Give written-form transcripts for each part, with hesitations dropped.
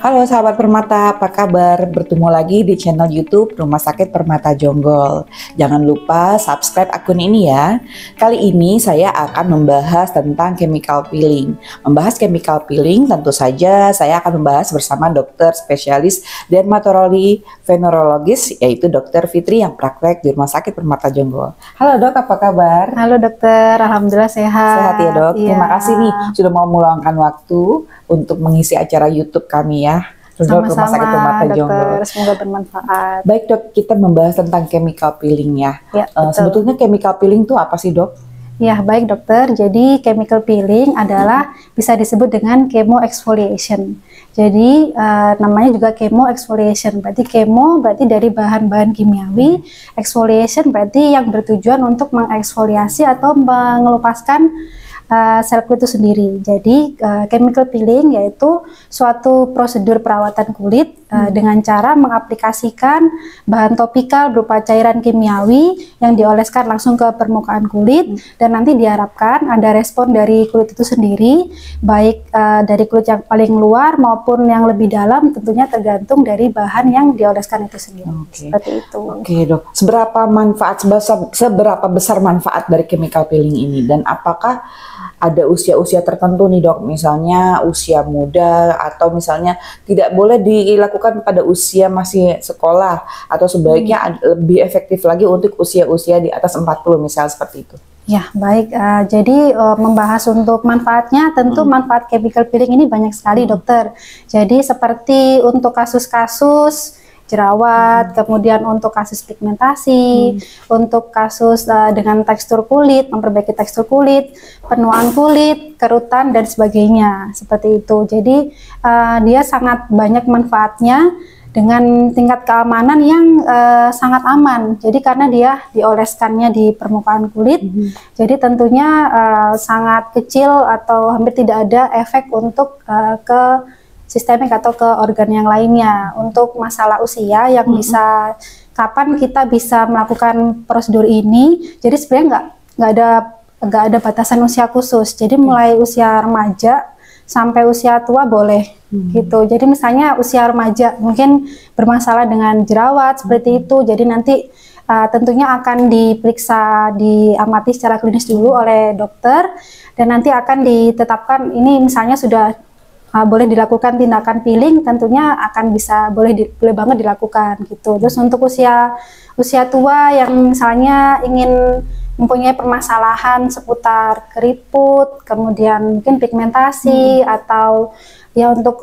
Halo sahabat Permata, apa kabar? Bertemu lagi di channel YouTube Rumah Sakit Permata Jonggol. Jangan lupa subscribe akun ini ya. Kali ini saya akan membahas tentang chemical peeling. Membahas chemical peeling tentu saja saya akan membahas bersama dokter spesialis dermatologi venerologis yaitu Dokter Fitri yang praktek di Rumah Sakit Permata Jonggol. Halo dok, apa kabar? Halo dokter, alhamdulillah sehat. Sehat ya dok. Iya. Terima kasih nih sudah mau meluangkan waktu untuk mengisi acara YouTube kami ya. Rumah Sakit Permata Jonggol. Semoga bermanfaat. Baik dok, kita membahas tentang chemical peeling ya. Sebetulnya chemical peeling itu apa sih dok? Ya baik dokter, jadi chemical peeling adalah bisa disebut dengan chemo exfoliation. Jadi namanya juga chemo exfoliation, berarti chemo berarti dari bahan-bahan kimiawi, exfoliation berarti yang bertujuan untuk mengeksfoliasi atau mengelupaskan sel kulit itu sendiri. Jadi chemical peeling yaitu suatu prosedur perawatan kulit dengan cara mengaplikasikan bahan topikal berupa cairan kimiawi yang dioleskan langsung ke permukaan kulit dan nanti diharapkan ada respon dari kulit itu sendiri, baik dari kulit yang paling luar maupun yang lebih dalam, tentunya tergantung dari bahan yang dioleskan itu sendiri. Seperti itu. Oke dok, seberapa besar manfaat dari chemical peeling ini dan apakah ada usia-usia tertentu nih dok, misalnya usia muda atau misalnya tidak boleh dilakukan pada usia masih sekolah atau sebaiknya lebih efektif lagi untuk usia-usia di atas 40 misalnya seperti itu? Ya baik, jadi membahas untuk manfaatnya, tentu manfaat chemical peeling ini banyak sekali dokter. Jadi seperti untuk kasus-kasus jerawat, kemudian untuk kasus pigmentasi, untuk kasus dengan tekstur kulit, memperbaiki tekstur kulit, penuaan kulit, kerutan dan sebagainya, seperti itu. Jadi dia sangat banyak manfaatnya dengan tingkat keamanan yang sangat aman. Jadi karena dia dioleskannya di permukaan kulit, jadi tentunya sangat kecil atau hampir tidak ada efek untuk ke sistemik atau ke organ yang lainnya. Untuk masalah usia yang bisa kapan kita bisa melakukan prosedur ini, jadi sebenarnya nggak ada batasan usia khusus. Jadi mulai usia remaja sampai usia tua boleh gitu. Jadi misalnya usia remaja mungkin bermasalah dengan jerawat seperti itu, jadi nanti tentunya akan diperiksa, diamati secara klinis dulu oleh dokter dan nanti akan ditetapkan ini misalnya sudah boleh dilakukan tindakan peeling, tentunya akan bisa boleh banget dilakukan gitu. Terus untuk usia tua yang misalnya ingin mempunyai permasalahan seputar keriput, kemudian mungkin pigmentasi atau ya untuk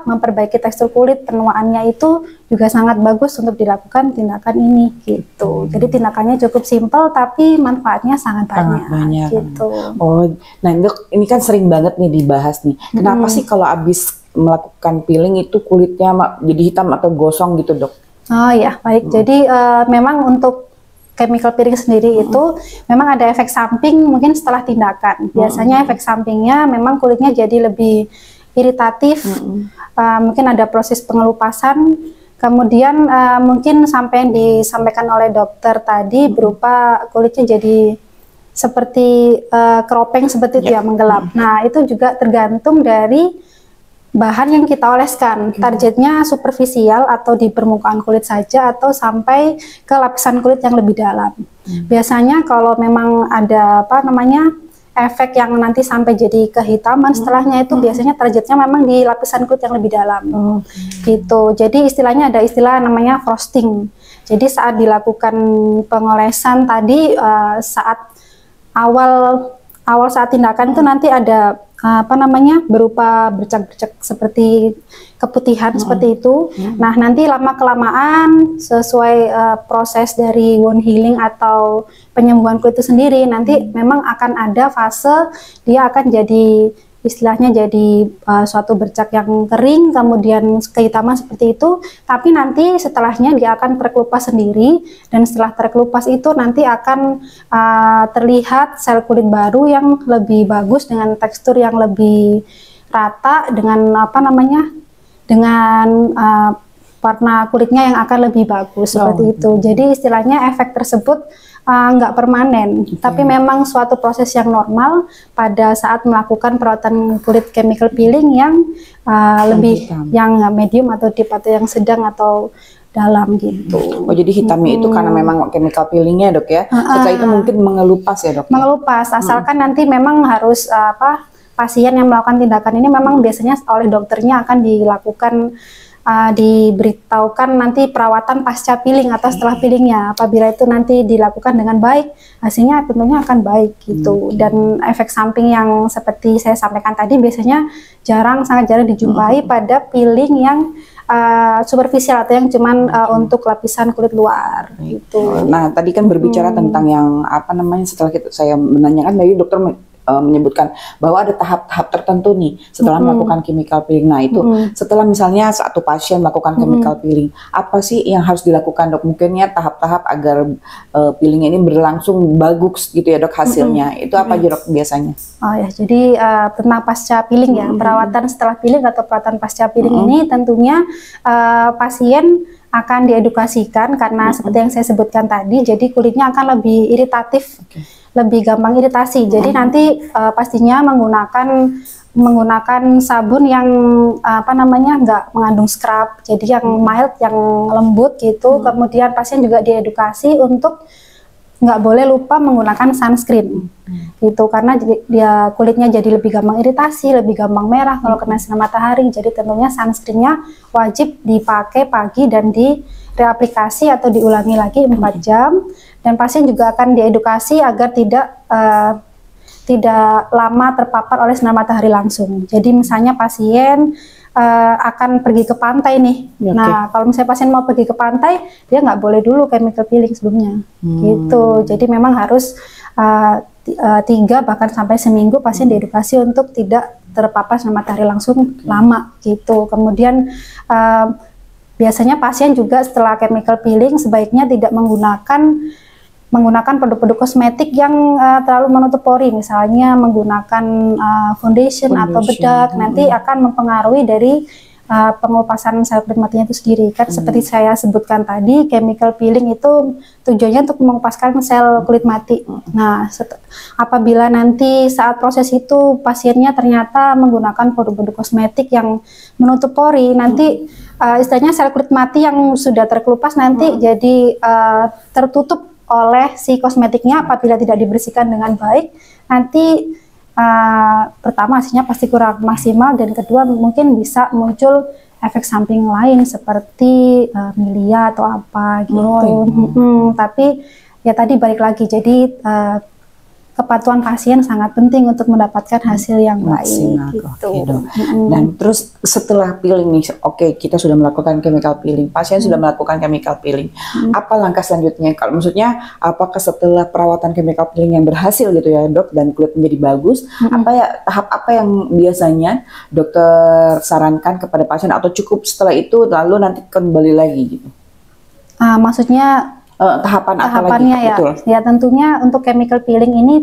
memperbaiki tekstur kulit, penuaannya itu juga sangat bagus untuk dilakukan tindakan ini gitu. Jadi tindakannya cukup simpel tapi manfaatnya sangat banyak. Gitu. Oh, nah ini kan sering banget nih dibahas nih. Kenapa sih kalau habis melakukan peeling itu kulitnya jadi hitam atau gosong gitu dok? Oh ya baik. Jadi memang untuk chemical peeling sendiri itu memang ada efek samping mungkin setelah tindakan. Biasanya efek sampingnya memang kulitnya jadi lebih iritatif, mungkin ada proses pengelupasan, kemudian mungkin sampai yang disampaikan oleh dokter tadi berupa kulitnya jadi seperti keropeng seperti itu ya, menggelap. Nah itu juga tergantung dari bahan yang kita oleskan, targetnya superficial atau di permukaan kulit saja atau sampai ke lapisan kulit yang lebih dalam. Biasanya kalau memang ada efek yang nanti sampai jadi kehitaman setelahnya itu biasanya targetnya memang di lapisan kulit yang lebih dalam. Gitu. Jadi istilahnya ada istilah namanya frosting. Jadi saat dilakukan pengolesan tadi saat awal saat tindakan itu nanti ada berupa bercak-bercak seperti keputihan seperti itu. Nah nanti lama-kelamaan sesuai proses dari wound healing atau penyembuhan kulit itu sendiri, nanti memang akan ada fase dia akan jadi istilahnya jadi suatu bercak yang kering, kemudian kehitaman seperti itu, tapi nanti setelahnya dia akan terkelupas sendiri, dan setelah terkelupas itu nanti akan terlihat sel kulit baru yang lebih bagus dengan tekstur yang lebih rata dengan warna kulitnya yang akan lebih bagus seperti itu. Jadi istilahnya efek tersebut nggak permanen, tapi memang suatu proses yang normal pada saat melakukan perawatan kulit chemical peeling yang lebih yang medium atau deep atau yang sedang atau dalam gitu. Oh, jadi hitamnya itu karena memang chemical peelingnya dok ya. Setelah itu mungkin mengelupas ya dok? Mengelupas, asalkan nanti memang harus pasien yang melakukan tindakan ini memang biasanya oleh dokternya akan dilakukan diberitahukan nanti perawatan pasca peeling atau setelah peelingnya. Apabila itu nanti dilakukan dengan baik, hasilnya tentunya akan baik gitu. Dan efek samping yang seperti saya sampaikan tadi biasanya sangat jarang dijumpai pada peeling yang superficial atau yang cuman untuk lapisan kulit luar gitu. Nah, tadi kan berbicara tentang yang apa namanya, setelah saya menanyakan tadi dokter menyebutkan bahwa ada tahap-tahap tertentu nih setelah melakukan chemical peeling. Nah itu setelah misalnya satu pasien melakukan chemical peeling, apa sih yang harus dilakukan dok? Mungkinnya tahap-tahap agar peeling ini berlangsung bagus gitu ya dok hasilnya. Itu apa aja dok biasanya? Oh ya, jadi tentang pasca peeling ya, perawatan setelah peeling atau perawatan pasca peeling ini tentunya pasien akan diedukasikan karena seperti yang saya sebutkan tadi, jadi kulitnya akan lebih iritatif. Lebih gampang iritasi. Jadi nanti pastinya menggunakan sabun yang nggak mengandung scrub. Jadi yang mild, yang lembut gitu. Kemudian pasien juga diedukasi untuk nggak boleh lupa menggunakan sunscreen. Gitu karena dia kulitnya jadi lebih gampang iritasi, lebih gampang merah kalau kena sinar matahari. Jadi tentunya sunscreennya wajib dipakai pagi dan direaplikasi atau diulangi lagi 4 jam. Dan pasien juga akan diedukasi agar tidak lama terpapar oleh sinar matahari langsung. Jadi misalnya pasien akan pergi ke pantai nih. Nah, kalau misalnya pasien mau pergi ke pantai, dia nggak boleh dulu chemical peeling sebelumnya. Gitu. Jadi memang harus 3 bahkan sampai seminggu pasien diedukasi untuk tidak terpapar sinar matahari langsung lama gitu. Kemudian biasanya pasien juga setelah chemical peeling sebaiknya tidak menggunakan produk-produk kosmetik yang terlalu menutup pori, misalnya menggunakan foundation atau bedak, nanti akan mempengaruhi dari pengelupasan sel kulit matinya itu sendiri. Kan seperti saya sebutkan tadi, chemical peeling itu tujuannya untuk mengupaskan sel kulit mati. Nah, apabila nanti saat proses itu pasiennya ternyata menggunakan produk-produk kosmetik yang menutup pori, nanti istilahnya sel kulit mati yang sudah terkelupas nanti jadi tertutup oleh si kosmetiknya. Apabila tidak dibersihkan dengan baik, nanti pertama hasilnya pasti kurang maksimal, dan kedua mungkin bisa muncul efek samping lain seperti milia atau apa gitu. Tapi ya tadi balik lagi, jadi kepatuhan pasien sangat penting untuk mendapatkan hasil yang baik gitu. Dan terus setelah peeling nih, kita sudah melakukan chemical peeling, pasien sudah melakukan chemical peeling, apa langkah selanjutnya? Kalau maksudnya apakah setelah perawatan chemical peeling yang berhasil gitu ya dok, dan kulit menjadi bagus, tahap apa yang biasanya dokter sarankan kepada pasien, atau cukup setelah itu lalu nanti kembali lagi gitu? Maksudnya tahapannya ya, ya tentunya untuk chemical peeling ini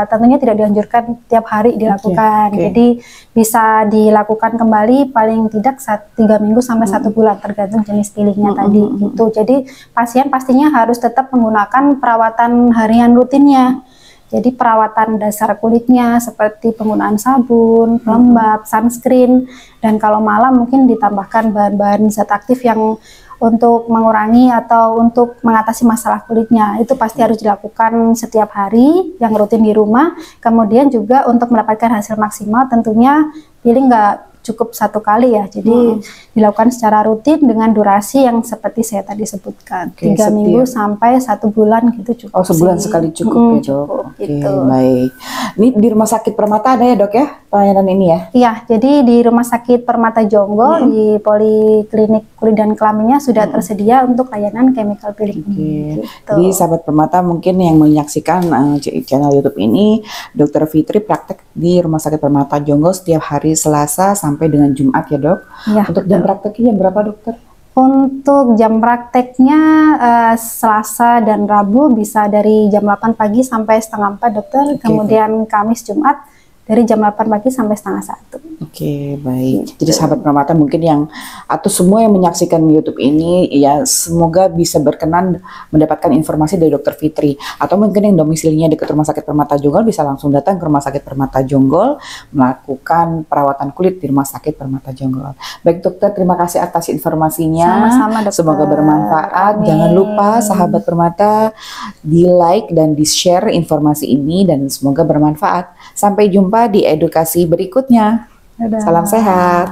tentunya tidak dianjurkan tiap hari dilakukan. Jadi bisa dilakukan kembali paling tidak 3 minggu sampai 1 bulan tergantung jenis peelingnya tadi gitu. Jadi pasien pastinya harus tetap menggunakan perawatan harian rutinnya. Jadi perawatan dasar kulitnya seperti penggunaan sabun, pelembab, sunscreen, dan kalau malam mungkin ditambahkan bahan-bahan zat aktif yang untuk mengurangi atau untuk mengatasi masalah kulitnya. Itu pasti harus dilakukan setiap hari yang rutin di rumah. Kemudian juga untuk mendapatkan hasil maksimal tentunya peeling nggak cukup 1 kali ya, jadi dilakukan secara rutin dengan durasi yang seperti saya tadi sebutkan, 3 minggu sampai 1 bulan gitu cukup. Sebulan sekali cukup ya dok. Gitu. Baik. Ini di Rumah Sakit Permata ada ya dok ya pelayanan ini ya? Iya, jadi di Rumah Sakit Permata Jonggol di Poliklinik Kulit dan Kelaminnya sudah tersedia untuk layanan chemical peeling ini. Gitu. Jadi sahabat Permata mungkin yang menyaksikan channel YouTube ini, Dr. Fitri praktek di Rumah Sakit Permata Jonggol setiap hari Selasa sampai dengan Jumat ya dok. Ya, untuk jam prakteknya berapa dokter? Untuk jam prakteknya Selasa dan Rabu bisa dari jam 8 pagi sampai setengah 4 dokter. Kemudian Kamis Jumat dari jam 8 pagi sampai setengah 1. Oke, baik. Jadi sahabat Permata mungkin yang atau semua yang menyaksikan YouTube ini ya semoga bisa berkenan mendapatkan informasi dari Dokter Fitri, atau mungkin yang domisilinya dekat Rumah Sakit Permata Jonggol bisa langsung datang ke Rumah Sakit Permata Jonggol melakukan perawatan kulit di Rumah Sakit Permata Jonggol. Baik dokter, terima kasih atas informasinya. Sama-sama dokter. Semoga bermanfaat. Amin. Jangan lupa sahabat Permata di like dan di share informasi ini dan semoga bermanfaat. Sampai jumpa di edukasi berikutnya. Dadah. Salam sehat.